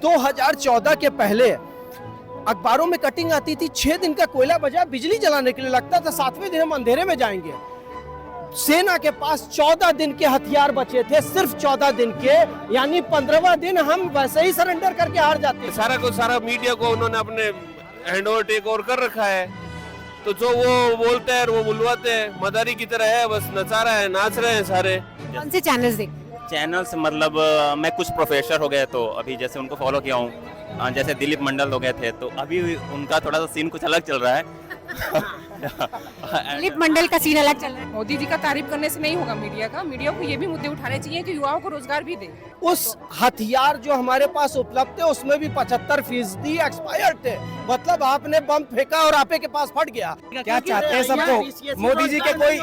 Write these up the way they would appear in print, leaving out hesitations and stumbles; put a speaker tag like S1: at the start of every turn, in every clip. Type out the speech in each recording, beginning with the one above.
S1: 2014 के पहले अखबारों में कटिंग आती थी, 6 दिन का कोयला बजा बिजली जलाने के लिए लगता था, 7वें दिन हम अंधेरे में जाएंगे। सेना के पास 14 दिन के हथियार बचे थे, सिर्फ 14 दिन के, यानी 15वां दिन हम वैसे ही सरेंडर करके हार जाते।
S2: सारा मीडिया को उन्होंने अपने हैंड ओवर टेक ओवर कर रखा है, तो जो वो बोलते हैं वो बुलवाते हैं, मदारी की तरह है, बस नचा रहा है, नाच रहे हैं सारे।
S3: कौन से चैनल्स देखते?
S4: चैनल्स मतलब मैं कुछ प्रोफेसर हो गए तो अभी जैसे उनको फॉलो किया हूँ, जैसे दिलीप मंडल हो गए थे तो अभी उनका थोड़ा सा सीन कुछ अलग चल रहा है।
S3: दिलीप मंडल का सीन अलग चल रहा है।
S5: मोदी जी का तारीफ करने से नहीं होगा, मीडिया को ये भी मुद्दे उठाने चाहिए कि युवाओं को रोजगार भी दे।
S1: उस हथियार जो हमारे पास उपलब्ध थे उसमें भी 75% एक्सपायर्ड थे, मतलब आपने बम फेंका और आपे के पास फट गया।
S6: क्या चाहते हैं सबको? मोदी जी के कोई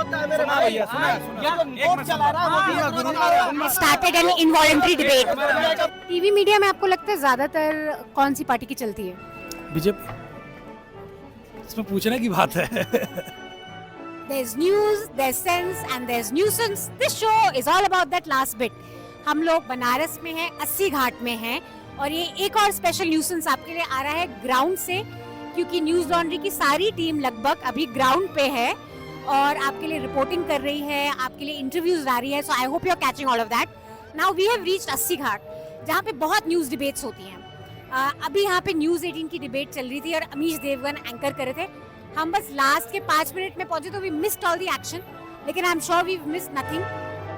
S3: started an involuntary debate. TV media में आपको लगता है ज्यादातर कौन सी पार्टी की चलती है?
S6: बीजेपी। इसमें पूछने की बात है।
S3: There's news, there's sense and there's nuisance. This show is all about that last bit. हम लोग बनारस में हैं, 80 घाट में हैं और ये एक और स्पेशल न्यूसेंस आपके लिए आ रहा है ग्राउंड से, क्योंकि न्यूज लॉन्ड्री की सारी टीम लगभग अभी ग्राउंड पे है और आपके लिए रिपोर्टिंग कर रही है, आपके लिए इंटरव्यूज आ रही है। So I hope you are catching all of that. Now we have reached 80 ghat, जहाँ पे बहुत न्यूज डिबेट्स होती हैं। अभी यहाँ पे न्यूज 18 की डिबेट चल रही थी और अमीश देवगन एंकर कर रहे थे। हम बस लास्ट के 5 मिनट में पहुंचे तो we missed all the action, लेकिन I am sure we missed nothing,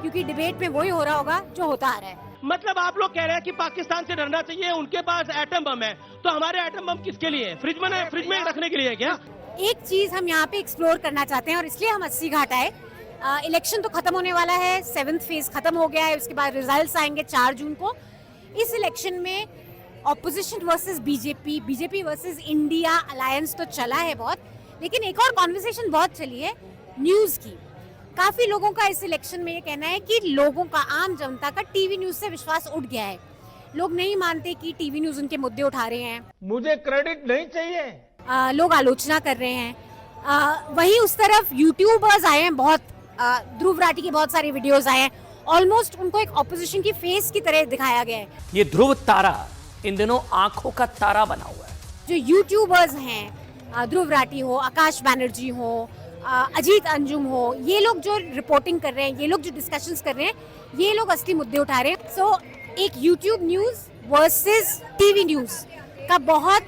S3: क्योंकि डिबेट में वही हो रहा होगा जो होता आ रहा है।
S7: मतलब आप लोग कह रहे हैं कि पाकिस्तान से डरना चाहिए, उनके पास एटम बम है, तो हमारे एटम बम किसके लिए है? फ्रिज में रखने के लिए है क्या?
S3: एक चीज हम यहाँ पे एक्सप्लोर करना चाहते हैं और इसलिए हम 80 घाट आए। इलेक्शन तो खत्म होने वाला है, 7th फेज खत्म हो गया है, उसके बाद रिजल्ट्स आएंगे 4 जून को। इस इलेक्शन में opposition versus BJP versus India alliance तो चला है बहुत, लेकिन एक और कॉन्वर्सेशन बहुत चली है न्यूज की। काफी लोगों का इस इलेक्शन में ये कहना है कि लोगों का, आम जनता का टीवी न्यूज से विश्वास उठ गया है। लोग नहीं मानते कि टीवी न्यूज उनके मुद्दे उठा रहे हैं।
S7: मुझे क्रेडिट नहीं चाहिए।
S3: लोग आलोचना कर रहे हैं। वहीं उस तरफ यूट्यूबर्स आए हैं बहुत, ध्रुव राठी के बहुत सारे वीडियोस आए हैं, ऑलमोस्ट उनको एक ऑपोजिशन की फेस की तरह दिखाया गया है।
S8: ये ध्रुव तारा इन दिनों आंखों का तारा बना हुआ है।
S3: जो यूट्यूबर्स हैं, ध्रुव राठी हो, आकाश बैनर्जी हो, अजीत अंजुम हो, ये लोग जो रिपोर्टिंग कर रहे हैं, ये लोग जो डिस्कशंस कर रहे हैं, ये लोग असली मुद्दे उठा रहे हैं। सो एक YouTube news versus TV news का बहुत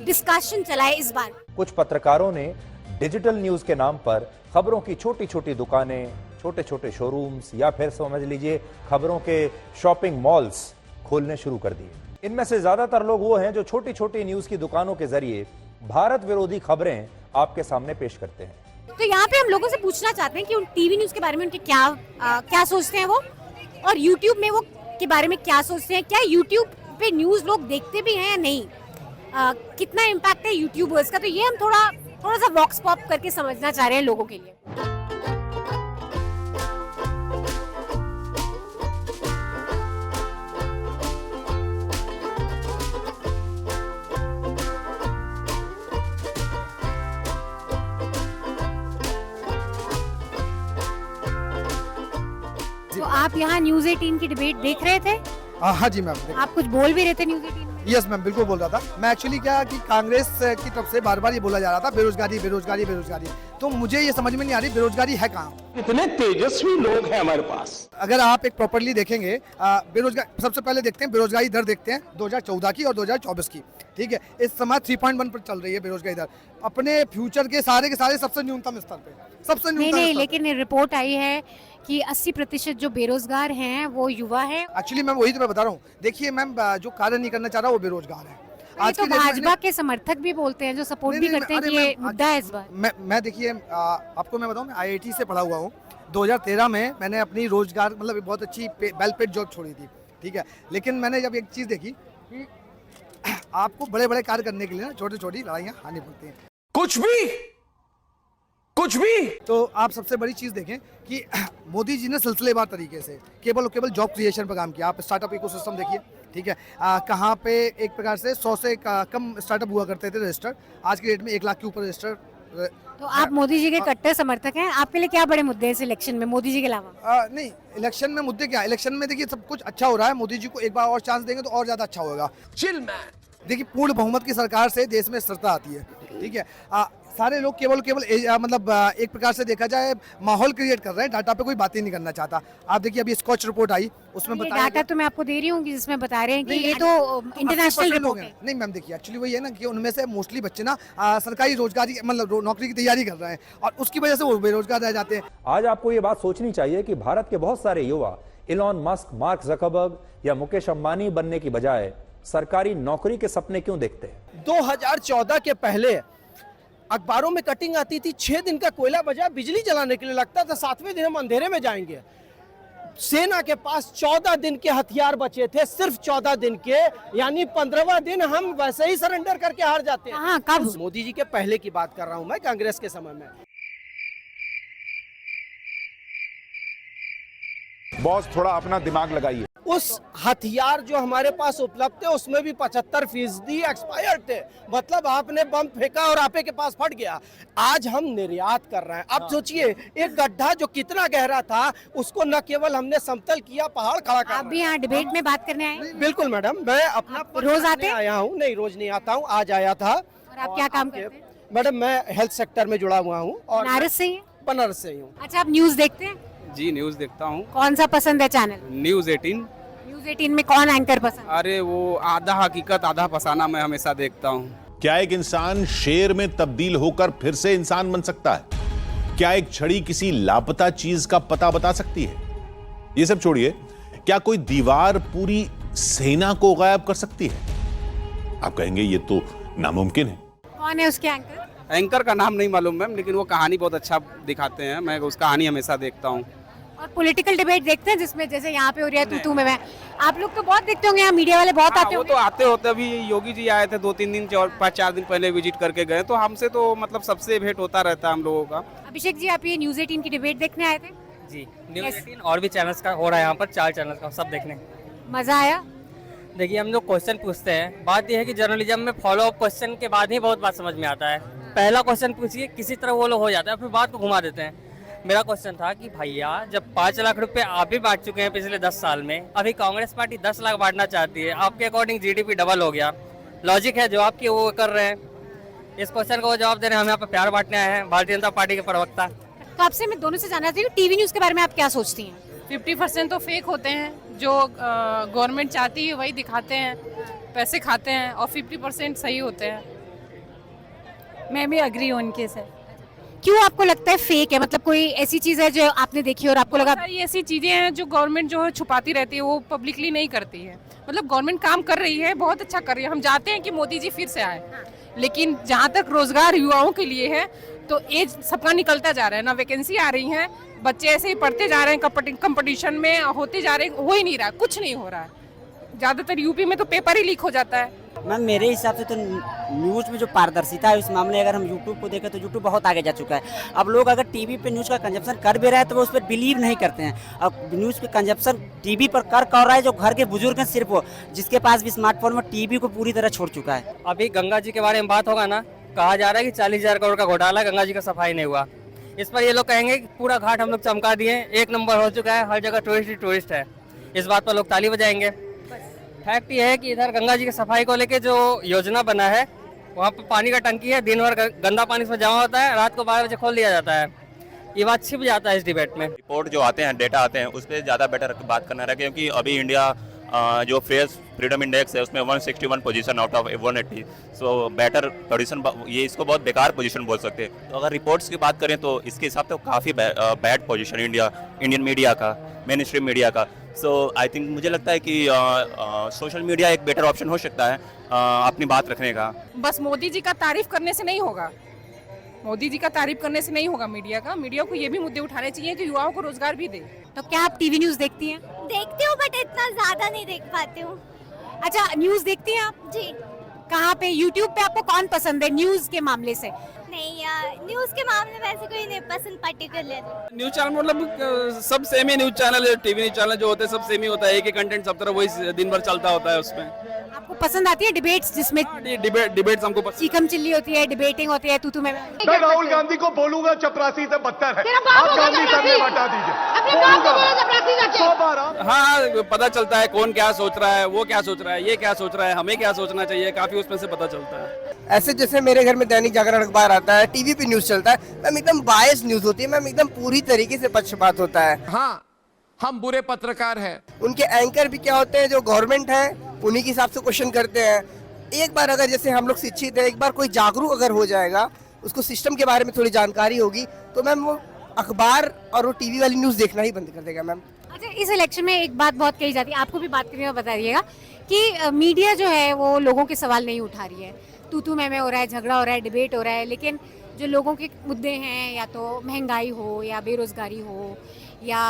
S3: डिस्कशन चला है इस बार।
S9: कुछ पत्रकारों ने डिजिटल न्यूज के नाम पर खबरों की छोटी छोटी दुकानें, छोटे छोटे शोरूम्स या फिर समझ लीजिए खबरों के शॉपिंग मॉल्स खोलने शुरू कर दिए। इनमें से ज्यादातर लोग वो हैं जो छोटी छोटी न्यूज की दुकानों के जरिए भारत विरोधी खबरें आपके सामने पेश करते हैं।
S3: तो यहाँ पे हम लोगों से पूछना चाहते हैं कि उन टीवी न्यूज के बारे में उनके क्या सोचते हैं वो, और यूट्यूब में वो के बारे में क्या सोचते हैं। क्या यूट्यूब पे न्यूज लोग देखते भी हैं या नहीं, कितना इम्पैक्ट है यूट्यूबर्स का। तो ये हम थोड़ा सा वॉक्स पॉप करके समझना चाह रहे हैं लोगों के लिए। तो आप यहाँ न्यूज 18 की डिबेट देख रहे थे?
S1: हाँ जी मैम।
S3: आप कुछ बोल भी रहे थे न्यूज 18 में?
S1: यस मैम, बिल्कुल बोल रहा था मैं। एक्चुअली क्या कि कांग्रेस की तरफ से बार बार ये बोला जा रहा था बेरोजगारी बेरोजगारी बेरोजगारी, तो मुझे ये समझ में नहीं आ रही बेरोजगारी है कहाँ।
S7: कितने तेजस्वी लोग हैं हमारे पास।
S1: अगर आप एक प्रॉपर्ली देखेंगे बेरोजगार, सबसे पहले देखते हैं बेरोजगारी दर, देखते हैं 2014 की और 2024 की। ठीक है, इस समय 3.1 पर चल रही है बेरोजगारी दर, अपने फ्यूचर के सारे सबसे न्यूनतम स्तर पे, सबसे न्यूनतम।
S3: नहीं, लेकिन रिपोर्ट आई है कि 80% जो बेरोजगार हैं वो युवा है।
S1: एक्चुअली मैम वही तो मैं बता रहा हूँ। देखिए मैम, जो कार्य नहीं करना चाह रहा वो बेरोजगार है।
S3: आज तो भाजपा के समर्थक भी बोलते हैं, जो सपोर्ट भी करते हैं कि ये मुद्दा है इस बार।
S1: मैं देखिए आपको मैं बताऊं, मैं IIT से पढ़ा हुआ हूँ। 2013 में मैंने अपनी रोजगार मतलब बहुत अच्छी वेल पेड जॉब छोड़ी थी। ठीक है, लेकिन मैंने जब एक चीज़ देखी कि आपको बड़े बड़े कार्य करने के लिए ना छोटी छोटी लड़ाइयाँ हारनी पड़ती हैं। कुछ भी तो आप सबसे बड़ी चीज़ देखें कि मोदी जी ने सिलसिलेवार तरीके से केवल जॉब क्रिएशन पर काम किया। आप स्टार्टअप इकोसिस्टम देखिए। ठीक है, कहाँ पे एक प्रकार से 100 से कम स्टार्टअप हुआ करते थे रजिस्टर, आज की डेट में 1 लाख के ऊपर रजिस्टर
S3: तो आप मोदी जी के कट्टर समर्थक हैं, आपके लिए क्या बड़े मुद्दे हैं इस इलेक्शन में मोदी जी के अलावा?
S10: नहीं, इलेक्शन में मुद्दे क्या, इलेक्शन में देखिए सब कुछ अच्छा हो रहा है, मोदी जी को एक बार और चांस देंगे तो और ज्यादा अच्छा होगा।
S1: Chill man.
S10: देखिए पूर्ण बहुमत की सरकार से देश में स्थिरता आती है, ठीक है। सारे लोग केवल मतलब एक प्रकार से देखा जाए माहौल क्रिएट कर रहे हैं, डाटा पे कोई बात ही नहीं करना चाहता। आप देखिए अभी स्कॉच रिपोर्ट आई, उसमें
S3: ये
S10: बताया
S3: डाटा तो मैं आपको दे रही हूँ जिसमें बता रहे हैं कि ये तो इंटरनेशनल रिपोर्ट है।
S10: नहीं मैम, देखिए एक्चुअली वही है ना कि उनमें से मोस्टली बच्चे ना सरकारी रोजगारी मतलब नौकरी की तैयारी कर रहे हैं और उसकी वजह से वो बेरोजगार रह जाते हैं।
S9: आज आपको ये बात सोचनी चाहिए कि भारत के बहुत सारे युवा इलॉन मस्क, मार्क ज़करबर्ग या मुकेश अंबानी बनने की बजाय सरकारी नौकरी के सपने क्यों देखते हैं।
S1: 2014 के पहले अखबारों में कटिंग आती थी, 6 दिन का कोयला बजा बिजली जलाने के लिए लगता था, 7वें दिन हम अंधेरे में जाएंगे। सेना के पास 14 दिन के हथियार बचे थे, सिर्फ 14 दिन के, यानी 15वां दिन हम वैसे ही सरेंडर करके हार जाते हैं।
S3: हाँ, कब?
S1: मोदी जी के पहले की बात कर रहा हूं मैं, कांग्रेस के समय में।
S11: बॉस थोड़ा अपना दिमाग लगाइए।
S1: उस हथियार जो हमारे पास उपलब्ध थे उसमें भी 75% एक्सपायर्ड थे, मतलब आपने बम फेंका और आपे के पास फट गया। आज हम निर्यात कर रहे हैं। अब सोचिए एक गड्ढा जो कितना गहरा था उसको न केवल हमने समतल किया, पहाड़ खड़ा कर।
S3: आप भी यहाँ डिबेट में बात करने आए?
S1: बिल्कुल मैडम, मैं अपना
S3: रोज आते
S1: आया हूँ? नहीं, रोज नहीं आता हूँ, आज आया था।
S3: और आप क्या काम करते हैं?
S1: मैडम मैं हेल्थ सेक्टर में जुड़ा हुआ हूँ और
S3: बनारस से ही हैं?
S1: बनारस से ही हूँ।
S3: अच्छा, आप न्यूज देखते हैं?
S12: जी न्यूज़ देखता हूँ।
S3: कौन सा पसंद है चैनल?
S12: न्यूज़ 18।
S3: न्यूज 18 में कौन एंकर पसंद?
S12: अरे वो आधा हकीकत आधा फसाना मैं हमेशा देखता हूँ।
S11: क्या एक इंसान शेर में तब्दील होकर फिर से इंसान बन सकता है? क्या एक छड़ी किसी लापता चीज का पता बता सकती है? ये सब छोड़िए, क्या कोई दीवार पूरी सेना को गायब कर सकती है? आप कहेंगे ये तो नामुमकिन है।
S3: कौन है उसके एंकर?
S12: एंकर का नाम नहीं मालूम मैम, लेकिन वो कहानी बहुत अच्छा दिखाते हैं, मैं उस कहानी हमेशा देखता हूँ।
S3: और पॉलिटिकल डिबेट देखते हैं जिसमें जैसे यहाँ पे हो रहा है तू में मैं, आप लोग तो बहुत देखते होंगे, यहाँ मीडिया वाले बहुत आते
S12: वो
S3: होंगे।
S12: तो आते होते, अभी योगी जी आए थे 2-3 दिन 5-4 दिन पहले विजिट करके गए, तो हमसे तो मतलब सबसे भेंट होता रहता है हम लोगों का।
S3: अभिषेक जी, आप ये न्यूज 18 की डिबेट देखने आए थे?
S13: जी, न्यूज़ 18 और भी चैनल्स का हो रहा है यहाँ पर, 4 चैनल्स का, सब देखने।
S3: मजा आया?
S13: देखिए हम लोग क्वेश्चन पूछते हैं, बात यह है कि जर्नलिज्म में फॉलो अप क्वेश्चन के बाद ही बहुत बात समझ में आता है। पहला क्वेश्चन पूछिए, किसी तरह वो लोग हो जाता है, फिर बात को घुमा देते हैं। मेरा क्वेश्चन था कि भैया जब 5 लाख रुपए आप भी बांट चुके हैं पिछले 10 साल में, अभी कांग्रेस पार्टी 10 लाख बांटना चाहती है, आपके अकॉर्डिंग जीडीपी डबल हो गया, लॉजिक है जो आपकी वो कर रहे हैं। इस क्वेश्चन को जवाब दे रहे हैं, हम यहाँ पे प्यार बांटने आए हैं, भारतीय जनता पार्टी के प्रवक्ता।
S3: तो आपसे मैं दोनों से जानना चाहती हूँ, टीवी न्यूज के बारे में आप क्या सोचती हैं?
S5: 50% तो फेक होते हैं, जो गवर्नमेंट चाहती है वही दिखाते हैं, पैसे खाते हैं, और 50% सही होते हैं।
S3: मैं भी अग्री हूँ उनके से। क्यों आपको लगता है फेक है? मतलब कोई ऐसी चीज है जो आपने देखी और आपको लगा?
S5: सारी ऐसी चीजें हैं जो गवर्नमेंट जो है छुपाती रहती है, वो पब्लिकली नहीं करती है। मतलब गवर्नमेंट काम कर रही है, बहुत अच्छा कर रही है, हम चाहते हैं कि मोदी जी फिर से आए, लेकिन जहाँ तक रोजगार युवाओं के लिए है तो एज सबका निकलता जा रहा है, ना वैकेंसी आ रही है, बच्चे ऐसे ही पढ़ते जा रहे हैं, कंपटीशन में होते जा रहे हैं, हो ही नहीं रहा, कुछ नहीं हो रहा है। ज़्यादातर यूपी में तो पेपर ही लीक हो जाता है।
S14: मैम मेरे हिसाब से तो न्यूज़ में जो पारदर्शिता है इस मामले, अगर हम यूट्यूब को देखें तो यूट्यूब बहुत आगे जा चुका है। अब लोग अगर टीवी पे न्यूज़ का कंजप्शन कर भी रहे हैं तो वो उस पर बिलीव नहीं करते हैं। अब न्यूज़ के कंजप्शन टीवी पर कर रहा है जो घर के बुजुर्ग हैं, सिर्फ वो जिसके पास भी स्मार्टफोन में, टीवी को पूरी तरह छोड़ चुका है।
S13: अभी गंगा जी के बारे में बात होगा ना, कहा जा रहा है कि 40,000 करोड़ का घोटाला, गंगा जी का सफाई नहीं हुआ। इस पर ये लोग कहेंगे कि पूरा घाट हम लोग चमका दिए, 1 नंबर हो चुका है, हर जगह टूरिस्ट ही टूरिस्ट है। इस बात पर लोग ताली बजाएंगे। फैक्ट ये है कि इधर गंगा जी की सफाई को लेके जो योजना बना है, वहाँ पर पानी का टंकी है, दिन भर गंदा पानी इसमें जमा होता है, रात को 12 बजे खोल दिया जाता है। ये बात छिप जाता है इस डिबेट में।
S4: रिपोर्ट जो आते हैं, डेटा आते हैं, उस पर ज़्यादा बेटर बात करना है, क्योंकि अभी इंडिया जो प्रेस फ्रीडम इंडेक्स है उसमें 161 position out of 180, so better position, ये इसको बहुत बेकार पोजीशन बोल सकते हैं। तो अगर रिपोर्ट्स की बात करें तो इसके हिसाब से काफ़ी बैड पोजीशन इंडियन मीडिया का, मेन स्ट्रीम मीडिया का। सो आई थिंक, मुझे लगता है कि सोशल मीडिया एक बेटर ऑप्शन हो सकता है अपनी बात रखने का।
S5: बस मोदी जी का तारीफ करने से नहीं होगा, मोदी जी का तारीफ करने से नहीं होगा मीडिया का। मीडिया को ये भी मुद्दे उठाने चाहिए कि युवाओं को रोजगार भी दे।
S3: तो क्या आप टीवी न्यूज देखती हैं?
S15: देखती हूँ बट इतना ज्यादा नहीं देख पाती हूँ।
S3: अच्छा, न्यूज देखती हैं आप?
S15: जी।
S3: कहाँ पे? यूट्यूब पे आपको कौन पसंद है न्यूज के मामले से?
S15: नहीं यार, न्यूज के मामले में ऐसे कोई नहीं पसंद पर्टिकुलर।
S12: न्यूज़ चैनल मतलब सब सेम ही news channel, TV news channel जो होते हैं सब सेम ही होता है, एक ही कंटेंट सब तरह वही दिन भर चलता होता है उसमें।
S3: आपको पसंद आती है डिबेट्स जिसमें
S12: डिबेट्स हमको पसंद।
S3: चीकम चिल्ली होती है, डिबेटिंग होती है, तू मैं
S16: मैं राहुल गांधी को बोलूंगा चपरासी से बदतर है। आप गांधी साहब ने हटा दीजिए। 100 बार
S12: हाँ, पता चलता है कौन क्या सोच रहा है, वो क्या सोच रहा है, ये क्या सोच रहा है, हमें क्या सोचना चाहिए, काफी उसमें से पता चलता है।
S1: ऐसे जैसे मेरे घर में दैनिक जागरण अखबार आता है, टीवी पे न्यूज चलता है, मैम एकदम बायस न्यूज होती है, मैम एकदम पूरी तरीके से पक्षपात होता है।
S16: हाँ, हम बुरे पत्रकार हैं।
S1: उनके एंकर भी क्या होते हैं, जो गवर्नमेंट है उन्हीं के हिसाब से क्वेश्चन करते हैं। एक बार अगर जैसे हम लोग शिक्षित है, एक बार कोई जागरूक अगर हो जाएगा, उसको सिस्टम के बारे में थोड़ी जानकारी होगी, तो मैम वो अखबार और वो टीवी वाली न्यूज देखना ही बंद कर देगा मैम।
S3: अच्छा, इस इलेक्शन में एक बात बहुत कही जाती है, आपको भी बात करने में बता दिएगा कि मीडिया जो है वो लोगों के सवाल नहीं उठा रही है। तू मैं हो रहा है, झगड़ा हो रहा है, डिबेट हो रहा है, लेकिन जो लोगों के मुद्दे हैं, या तो महंगाई हो या बेरोजगारी हो या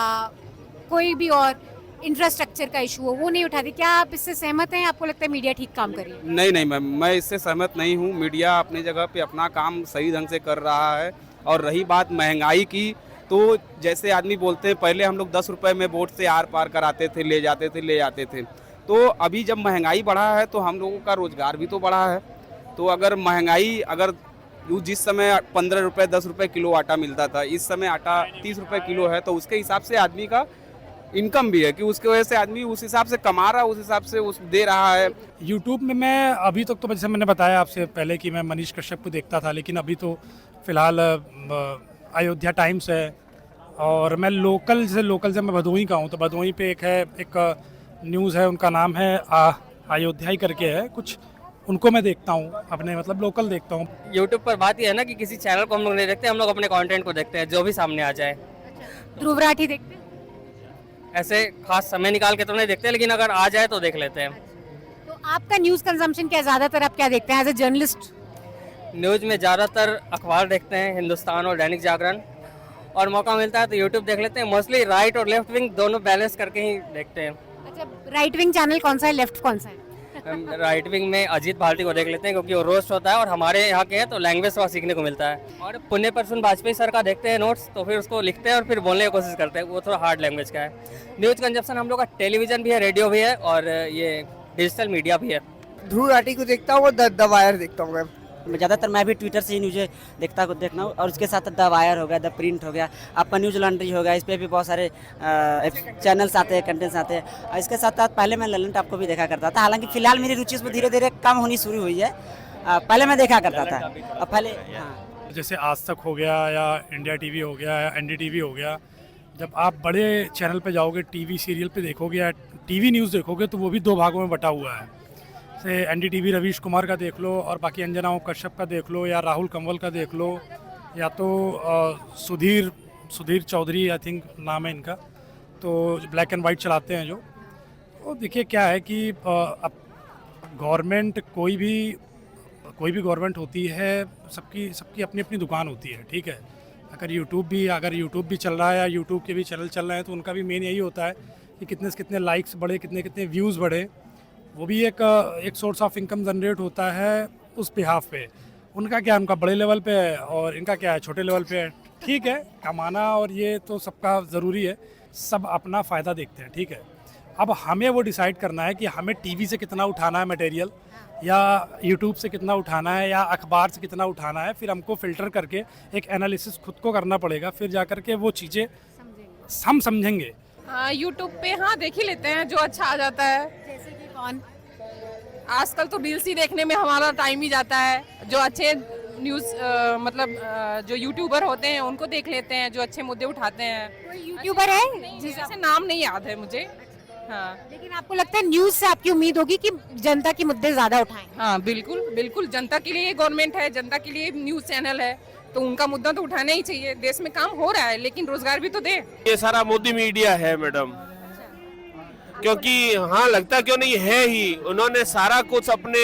S3: कोई भी और इंफ्रास्ट्रक्चर का इशू हो, वो नहीं उठाती। क्या आप इससे सहमत हैं? आपको लगता है मीडिया ठीक काम कर रही है?
S12: नहीं मैम, मैं इससे सहमत नहीं हूँ। मीडिया अपनी जगह पे अपना काम सही ढंग से कर रहा है। और रही बात महंगाई की, तो जैसे आदमी बोलते हैं पहले हम लोग 10 रुपए में वोट से आर पार कराते थे, ले जाते थे। तो अभी जब महंगाई बढ़ा है तो हम लोगों का रोजगार भी तो बढ़ा है। तो अगर महंगाई, अगर जिस समय 15 रुपए 10 रुपए किलो आटा मिलता था, इस समय आटा 30 रुपए किलो है, तो उसके हिसाब से आदमी का इनकम भी है कि उसके वजह से आदमी उस हिसाब से कमा रहा है, उस हिसाब से उस दे रहा है।
S6: यूट्यूब में मैं अभी तक तो जैसे मैंने बताया आपसे पहले कि मैं मनीष कश्यप को देखता था, लेकिन अभी तो फिलहाल अयोध्या टाइम्स है। और मैं लोकल से मैं भदोही का हूँ, तो भदोही पे एक न्यूज़ है, उनका नाम है अयोध्या ही करके है कुछ, उनको मैं देखता हूँ, अपने मतलब लोकल देखता हूँ।
S13: यूट्यूब पर बात यह है ना कि किसी चैनल को हम लोग नहीं देखते, हम लोग अपने कंटेंट को देखते हैं, जो भी सामने आ जाए।
S3: ध्रुव राठी देखते हैं?
S13: ऐसे खास समय निकाल के तो नहीं देखते, लेकिन अगर आ जाए तो देख लेते हैं।
S3: तो आपका न्यूज़ कंजम्पशन क्या, ज़्यादातर आप क्या देखते हैं एज ए जर्नलिस्ट?
S13: न्यूज़ में ज़्यादातर अखबार देखते हैं, हिंदुस्तान और दैनिक जागरण, और मौका मिलता है तो यूट्यूब देख लेते हैं। मोस्टली राइट और लेफ्ट विंग दोनों बैलेंस करके ही देखते हैं।
S3: अच्छा, राइट विंग चैनल कौन सा है, लेफ्ट कौन सा है?
S13: राइट विंग में अजीत भारती को देख लेते हैं, क्योंकि वो रोस्ट होता है और हमारे यहाँ के हैं तो लैंग्वेज थोड़ा सीखने को मिलता है। और पुण्य परसुन वाजपेयी सर का देखते हैं नोट्स, तो फिर उसको लिखते हैं और फिर बोलने की कोशिश करते हैं, वो थोड़ा हार्ड लैंग्वेज का है। न्यूज़ कंजप्शन हम लोग का टेलीविजन भी है, रेडियो भी है, और ये डिजिटल मीडिया भी है।
S1: ध्रुव राठी को देखता हूँ, द वायर देखता हूँ मैं।
S14: ज़्यादातर मैं भी ट्विटर से ही न्यूज़ देखना हूँ, और उसके साथ द वायर हो गया, द प्रिंट हो गया, आपका न्यूज़ लॉन्ड्री हो गया, इस पर भी बहुत सारे चैनल्स आते हैं, कंटेंट्स आते हैं। और इसके साथ साथ पहले मैं ललन टॉप को भी देखा करता था, हालांकि फिलहाल मेरी रुचि उसमें धीरे धीरे कम होनी शुरू हुई है। पहले मैं देखा करता था, और पहले हाँ।
S6: जैसे आज तक हो गया, या इंडिया टीवी हो गया, या एनडीटीवी हो गया, जब आप बड़े चैनल पे जाओगे, टीवी सीरियल पे देखोगे या टीवी न्यूज़ देखोगे, तो वो भी 2 भागों में बटा हुआ है। से एनडीटीवी रवीश कुमार का देख लो, और बाकी अंजना कश्यप का देख लो, या राहुल कंवल का देख लो, या तो सुधीर चौधरी आई थिंक नाम है इनका, तो ब्लैक एंड वाइट चलाते हैं जो। तो देखिए क्या है कि अब गवर्नमेंट कोई भी गवर्नमेंट होती है, सबकी अपनी अपनी दुकान होती है, ठीक है। अगर यूट्यूब भी चल रहा है, या यूट्यूब के भी चैनल चल रहे हैं, तो उनका भी मेन यही होता है कि कितने से कितने लाइक्स बढ़े, कितने कितने व्यूज़ बढ़े। वो भी एक सोर्स ऑफ इनकम जनरेट होता है उस बिहाफ पे। उनका क्या, उनका बड़े लेवल पे है, और इनका क्या है, छोटे लेवल पे है। ठीक है, कमाना और ये तो सबका ज़रूरी है, सब अपना फ़ायदा देखते हैं, ठीक है। अब हमें वो डिसाइड करना है कि हमें टीवी से कितना उठाना है मटेरियल, या यूट्यूब से कितना उठाना है, या अखबार से कितना उठाना है। फिर हमको फ़िल्टर करके एक एनालिसिस खुद को करना पड़ेगा, फिर जा कर के वो चीज़ें हम समझेंगे।
S5: यूट्यूब पे हाँ देख ही लेते हैं, जो अच्छा आ जाता है।
S3: जैसे कि कौन?
S5: आजकल तो रील्स ही देखने में हमारा टाइम ही जाता है। जो अच्छे न्यूज़ जो यूट्यूबर होते हैं उनको देख लेते हैं, जो अच्छे मुद्दे उठाते हैं।
S3: कोई यूट्यूबर है
S5: जिससे नाम नहीं याद है मुझे। हाँ,
S3: लेकिन आपको लगता है न्यूज़ से आपकी उम्मीद होगी कि जनता के मुद्दे ज़्यादा उठाएं?
S5: हाँ बिल्कुल, जनता के लिए गवर्नमेंट है, जनता के लिए न्यूज़ चैनल है, तो उनका मुद्दा तो उठाना ही चाहिए। देश में काम हो रहा है, लेकिन रोजगार भी तो दे।
S2: ये सारा मोदी मीडिया है मैडम, क्योंकि हाँ लगता क्यों नहीं है ही, उन्होंने सारा कुछ अपने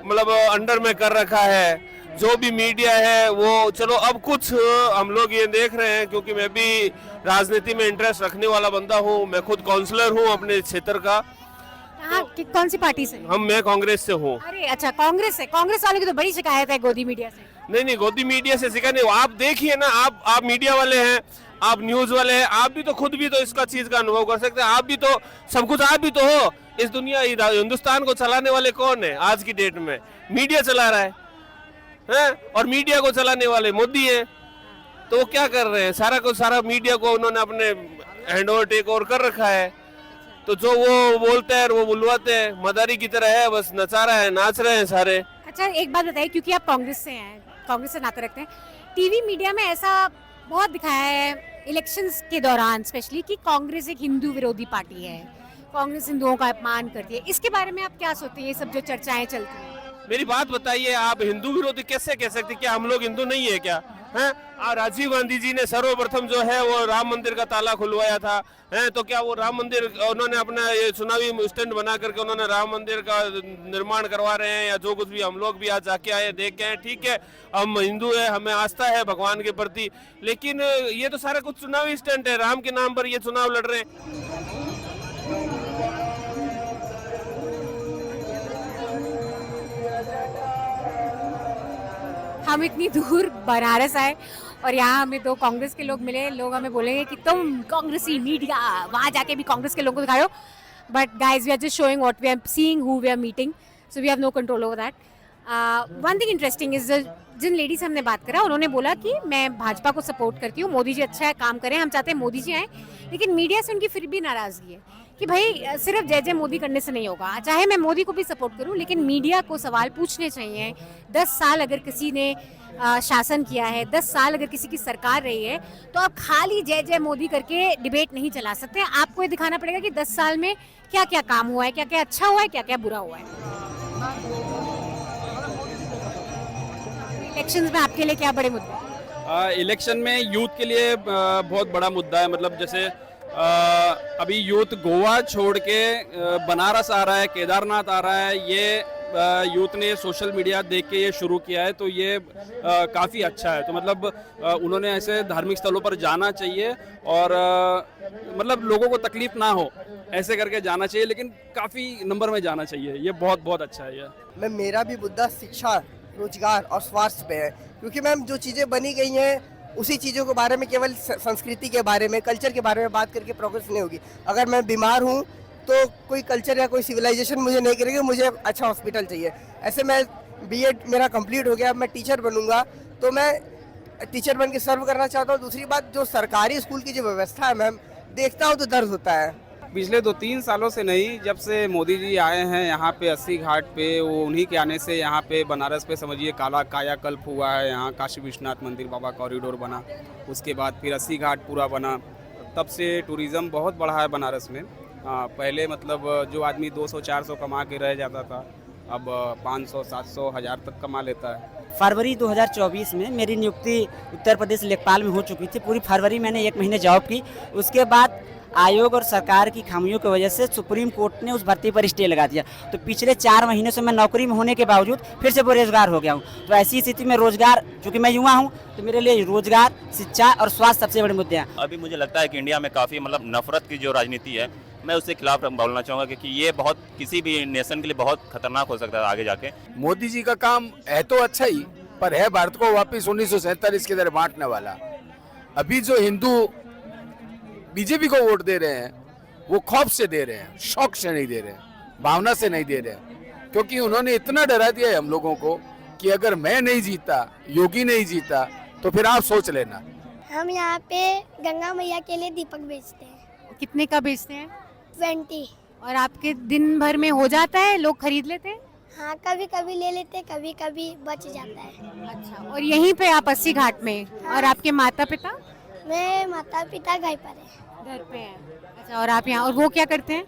S2: मतलब अंडर में कर रखा है। जो भी मीडिया है वो, चलो अब कुछ हम लोग ये देख रहे हैं, क्योंकि मैं भी राजनीति में इंटरेस्ट रखने वाला बंदा हूँ। मैं खुद काउंसलर हूँ अपने क्षेत्र का।
S3: कौन सी पार्टी से?
S2: मैं कांग्रेस से हूँ।
S3: अरे अच्छा, कांग्रेस से। कांग्रेस वालों की तो बड़ी शिकायत है गोदी मीडिया से।
S2: नहीं, गोदी मीडिया से शिकायत नहीं। आप देखिए ना, आप मीडिया वाले हैं, आप न्यूज वाले हैं, आप भी तो खुद भी तो इसका चीज का अनुभव कर सकते हैं। आप भी तो सब कुछ आप भी तो हो। इस दुनिया हिंदुस्तान को चलाने वाले कौन है आज की डेट में? मीडिया चला रहा है और मीडिया को चलाने वाले मोदी है। तो वो क्या कर रहे हैं? सारा मीडिया को उन्होंने अपने हैंडओवर टेक ओवर कर रखा है। तो जो वो बोलते हैं वो बुलवाते हैं, मदारी की तरह है, बस नचा रहा है, नाच रहे हैं सारे।
S3: अच्छा एक बात बताइए, क्योंकि आप कांग्रेस से हैं, कांग्रेस से नाते रखते हैं, टीवी मीडिया में ऐसा बहुत दिखाया है इलेक्शंस के दौरान स्पेशली कि कांग्रेस एक हिंदू विरोधी पार्टी है, कांग्रेस हिंदुओं का अपमान करती है। इसके बारे में आप क्या सोचते हैं, ये सब जो चर्चाएं चलती हैं?
S2: मेरी बात बताइए, आप हिंदू विरोधी कैसे कह सकते? क्या हम लोग हिंदू नहीं है क्या? हैं? राजीव गांधी जी ने सर्वप्रथम जो है वो राम मंदिर का ताला खुलवाया था, हैं? तो क्या वो राम मंदिर उन्होंने अपना ये चुनावी स्टैंड बना करके उन्होंने राम मंदिर का निर्माण करवा रहे हैं, या जो कुछ भी हम लोग भी आज जाके आए देख के आए, ठीक है हम हिंदू है, हमें आस्था है भगवान के प्रति, लेकिन ये तो सारा कुछ चुनावी स्टैंड है। राम के नाम पर ये चुनाव लड़ रहे हैं।
S3: हम इतनी दूर बनारस आए और यहाँ हमें दो कांग्रेस के लोग मिले। लोग हमें बोलेंगे कि तुम कांग्रेसी मीडिया, वहाँ जाके भी कांग्रेस के लोगों को दिखाओ, but guys we are just showing what we are seeing, who we are meeting, so we have no control over that. One thing interesting is, जिन लेडी से हमने बात करा उन्होंने बोला कि मैं भाजपा को सपोर्ट करती हूँ, मोदी जी अच्छा है, काम करें, हम चाहते हैं मोदी जी आए, लेकिन मीडिया से उनकी फिर भी नाराजगी है कि भाई सिर्फ जय जय मोदी करने से नहीं होगा। चाहे मैं मोदी को भी सपोर्ट करूं, लेकिन मीडिया को सवाल पूछने चाहिए। 10 साल अगर किसी ने शासन किया है, 10 साल अगर किसी की सरकार रही है, तो आप खाली जय जय मोदी करके डिबेट नहीं चला सकते। आपको ये दिखाना पड़ेगा कि 10 साल में क्या क्या काम हुआ है, क्या क्या अच्छा हुआ है, क्या क्या बुरा हुआ है। इलेक्शंस में आपके लिए क्या बड़े मुद्दे?
S12: इलेक्शन में यूथ के लिए बहुत बड़ा मुद्दा है। मतलब जैसे अभी यूथ गोवा छोड़ के बनारस आ रहा है, केदारनाथ आ रहा है, ये यूथ ने सोशल मीडिया देख के ये शुरू किया है, तो ये काफ़ी अच्छा है। तो मतलब उन्होंने ऐसे धार्मिक स्थलों पर जाना चाहिए और मतलब लोगों को तकलीफ ना हो ऐसे करके जाना चाहिए, लेकिन काफ़ी नंबर में जाना चाहिए। ये बहुत बहुत अच्छा है। ये
S17: मेरा भी मुद्दा शिक्षा, रोजगार और स्वास्थ्य पे है, क्योंकि मैम जो चीज़ें बनी गई हैं उसी चीज़ों के बारे में, केवल संस्कृति के बारे में, कल्चर के बारे में बात करके प्रोग्रेस नहीं होगी। अगर मैं बीमार हूँ तो कोई कल्चर या कोई सिविलाइजेशन मुझे नहीं करेगी, मुझे अच्छा हॉस्पिटल चाहिए। ऐसे मैं बीएड मेरा कंप्लीट हो गया, अब मैं टीचर बनूंगा, तो मैं टीचर बन के सर्व करना चाहता हूँ। दूसरी बात, जो सरकारी स्कूल की जो व्यवस्था है मैम, देखता हूँ तो दर्द होता है।
S12: पिछले 2-3 सालों से नहीं, जब से मोदी जी आए हैं यहाँ पे 80 घाट पे, वो उन्हीं के आने से यहाँ पे बनारस पे समझिए कायाकल्प हुआ है। यहाँ काशी विश्वनाथ मंदिर बाबा कॉरिडोर बना, उसके बाद फिर 80 घाट पूरा बना, तब से टूरिज़्म बहुत बढ़ा है बनारस में। पहले मतलब जो आदमी 200-400 कमा के रह जाता था, अब 500-700 1000 तक कमा लेता है।
S14: फरवरी 2024 में मेरी नियुक्ति उत्तर प्रदेश लेखपाल में हो चुकी थी। पूरी फरवरी मैंने 1 महीने जॉब की। उसके बाद आयोग और सरकार की खामियों की वजह से सुप्रीम कोर्ट ने उस भर्ती पर स्टे लगा दिया। तो पिछले 4 महीने से मैं नौकरी में होने के बावजूद फिर से बेरोजगार हो गया हूँ। तो ऐसी स्थिति में रोजगार, चूँकि मैं युवा हूँ, तो मेरे लिए रोजगार, शिक्षा और स्वास्थ्य सबसे बड़े मुद्दे हैं।
S4: अभी मुझे लगता है कि इंडिया में काफ़ी मतलब नफरत की जो राजनीति है, मैं उसके खिलाफ बोलना चाहूँगा, क्योंकि ये बहुत किसी भी नेशन के लिए बहुत खतरनाक हो सकता है आगे जाके।
S18: मोदी जी का काम है तो अच्छा ही, पर है भारत को वापस 1947 की तरह बांटने वाला। अभी जो हिंदू बीजेपी को वोट दे रहे हैं, वो खौफ से दे रहे हैं, शौक से नहीं दे रहे हैं, भावना से नहीं दे रहे हैं, क्योंकि उन्होंने इतना डरा दिया है हम लोगों को कि अगर मैं नहीं जीता, योगी नहीं जीता, तो फिर आप सोच लेना।
S15: हम यहाँ पे गंगा मैया के लिए दीपक बेचते हैं।
S3: कितने का बेचते हैं?
S15: 20।
S3: और आपके दिन भर में हो जाता है? लोग खरीद लेते हैं?
S15: हाँ, कभी कभी ले लेते, कभी कभी बच जाता है।
S3: अच्छा, और यहीं पे आप 80 घाट में? हाँ। और आपके माता पिता?
S15: मेरे माता पिता घर पर है।
S3: घर पे हैं। अच्छा, और आप यहाँ, और वो क्या करते हैं?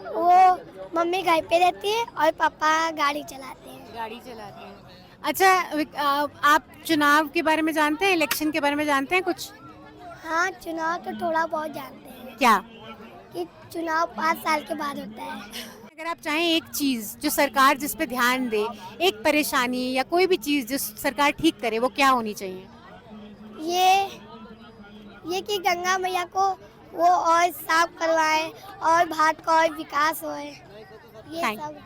S15: वो मम्मी घर पे रहती है और पापा गाड़ी चलाते हैं।
S3: गाड़ी चलाते हैं। अच्छा, आप चुनाव के बारे में जानते हैं, इलेक्शन के बारे में जानते हैं कुछ?
S15: हाँ, चुनाव तो थोड़ा बहुत जानते हैं।
S3: क्या?
S15: कि चुनाव 5 साल के बाद होता है।
S3: अगर आप चाहें एक चीज जो सरकार जिस पे ध्यान दे, एक परेशानी या कोई भी चीज जो सरकार ठीक करे, वो क्या होनी चाहिए?
S15: ये कि गंगा मैया को वो और साफ करवाए और भारत का और विकास होए, ये सब।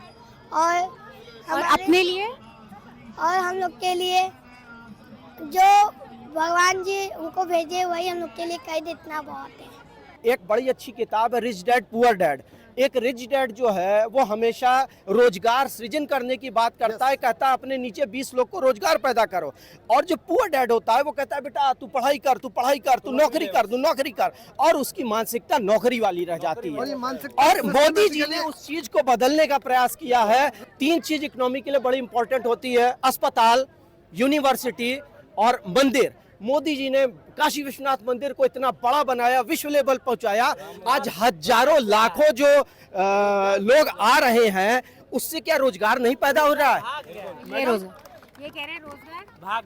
S15: और
S3: अपने लिए
S15: और हम लोग के लिए जो भगवान जी उनको भेजे, वही हम लोग के लिए कर दे, इतना बहुत है।
S1: एक बड़ी अच्छी किताब है रिच डैड पुअर डैड। एक रिच डैड जो है वो हमेशा रोजगार सृजन करने की बात करता है, कहता है अपने नीचे 20 लोग को रोजगार पैदा करो। और जो पुअर डैड होता है वो कहता है बेटा तू पढ़ाई कर, तू पढ़ाई कर, तू नौकरी कर, तू नौकरी कर, और उसकी मानसिकता नौकरी वाली रह जाती है। और मोदी जी ने उस चीज को बदलने का प्रयास किया है। 3 चीज इकोनॉमी के लिए बड़ी इंपॉर्टेंट होती है, अस्पताल, यूनिवर्सिटी और मंदिर। मोदी जी ने काशी विश्वनाथ मंदिर को इतना बड़ा बनाया, विश्व लेवल पहुंचाया। आज हजारों लाखों जो लोग आ रहे हैं, उससे क्या रोजगार नहीं पैदा हो रहा है?
S3: ये कह रहे हैं रोजगार
S1: भाग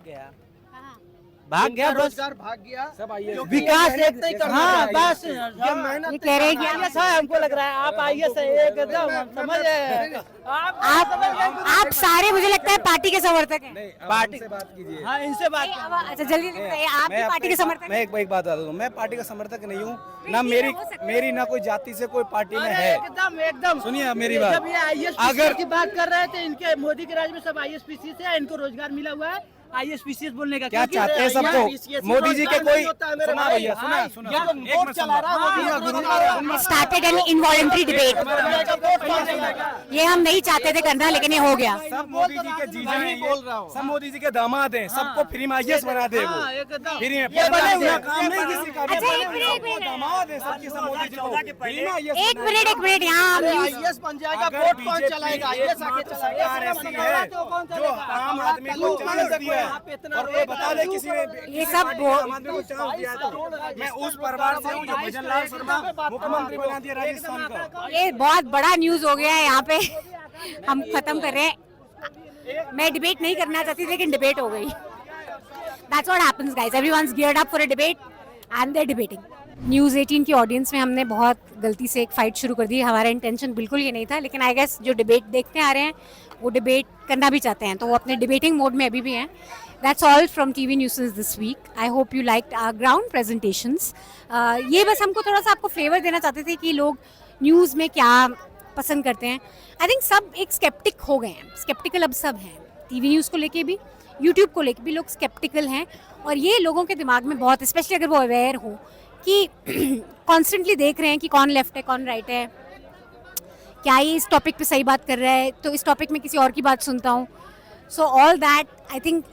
S1: गया,
S10: रोजगार भाग गया,
S1: सब विकास एक नहीं करना। हाँ, बस
S3: ये कह रहे हैं कि
S1: हमको लग रहा है आप IAS एकदम समझ।
S3: आप सारे मुझे लगता है पार्टी के समर्थक हैं।
S1: पार्टी से बात कीजिए। हाँ, इनसे बात।
S3: अच्छा जल्दी बताइए, आप भी पार्टी के समर्थक?
S19: मैं एक बात बता दूं, मैं पार्टी का समर्थक नहीं हूँ, ना मेरी ना कोई जाति से कोई पार्टी में है।
S1: एकदम
S19: सुनिए मेरी बात।
S1: जब ये IAS की बात कर रहे थे, इनके मोदी के राज में सब IAS PCS है, इनको रोजगार मिला हुआ है। IAS PCS बोलने का
S19: क्या चाहते हैं सबको? मोदी जी के कोई सुना भैया, सुना
S3: स्टार्टेड एन इनवॉलंटरी डिबेट। ये हम नहीं चाहते थे करना, लेकिन ये हो गया।
S19: सब मोदी जी के जीजा हैं, सब मोदी जी के दामाद हैं, सबको फ्री में IAS बना दे वो फ्री में। काम नहीं किसी का, दामाद है सबके, सब मोदी जी को फ्री में IAS।
S3: एक मिनट यहाँ
S1: IAS बन जाएगा, वोट कौन चलाएगा? IAS आके चलाएगा
S19: जो आम आदमी को चांस दिया है, और कोई बता दे किसी ने
S3: ये सब
S19: आम आदमी को चांस दिया। तो मैं उस परिवार से हूँ जो भजनलाल शर्मा मुख्यमंत्री बना दिया राजस्थान का।
S3: ये बहुत बड़ा न्यूज हो गया है यहाँ पे। हम खत्म कर रहे हैं। मैं डिबेट नहीं करना चाहती, लेकिन डिबेट हो गई। That's what happens guys. Everyone's geared up for a debate and they're debating. News 18 की ऑडियंस में हमने बहुत गलती से एक फाइट शुरू कर दी। हमारा इंटेंशन बिल्कुल ये नहीं था, लेकिन आई गेस जो डिबेट देखते आ रहे हैं वो डिबेट करना भी चाहते हैं, तो वो अपने डिबेटिंग मोड में अभी भी हैं। That's all from TV news this week. I hope you liked our ground presentations. ये बस हमको थोड़ा सा आपको फ्लेवर देना चाहते थे कि लोग न्यूज़ में क्या पसंद करते हैं। आई थिंक सब एक स्केप्टिक हो गए हैं, स्केप्टिकल अब सब हैं। TV न्यूज़ को लेके भी, यूट्यूब को लेके भी लोग स्केप्टिकल हैं, और ये लोगों के दिमाग में बहुत, स्पेशली अगर वो अवेयर हो कि कॉन्स्टेंटली देख रहे हैं कि कौन लेफ्ट है कौन राइट है, क्या ये इस टॉपिक पे सही बात कर रहा है, तो इस टॉपिक में किसी और की बात सुनता हूँ। So all that I think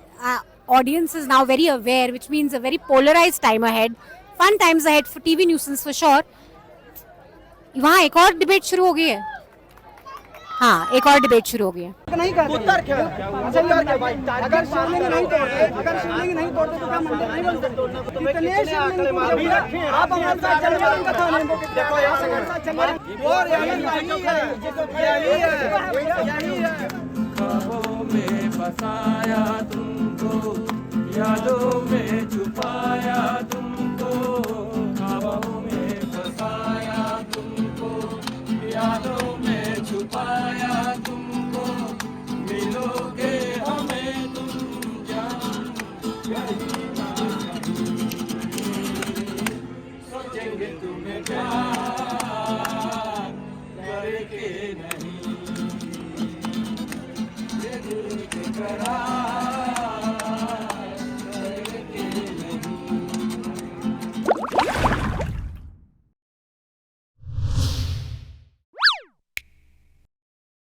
S3: audience is now very aware, which means a very polarised time ahead, fun times ahead for TV news for sure. वहाँ एक और डिबेट शुरू हो गई है। हाँ, एक और डिबेट शुरू हो गई है।
S1: नहीं करते उत्तर क्या? अगर शिवलिंग नहीं तोड़ते, तो क्या मंदिर नहीं बन सकते? कितने शिवलिंग आप हमारे साथ चलिए, उनका था नहीं। देखो यहाँ से हमारे साथ चलिए, और यही है।
S20: ख्वाबों में बसाया तुमको, यादों में छुपाया तुमको, ख्वाबों में बसाया तुमको, यादों में छुपाया तुमको, मिलोगे हमें तुम जान, कहीं ना कहीं सोचेंगे तुम्हें प्यार।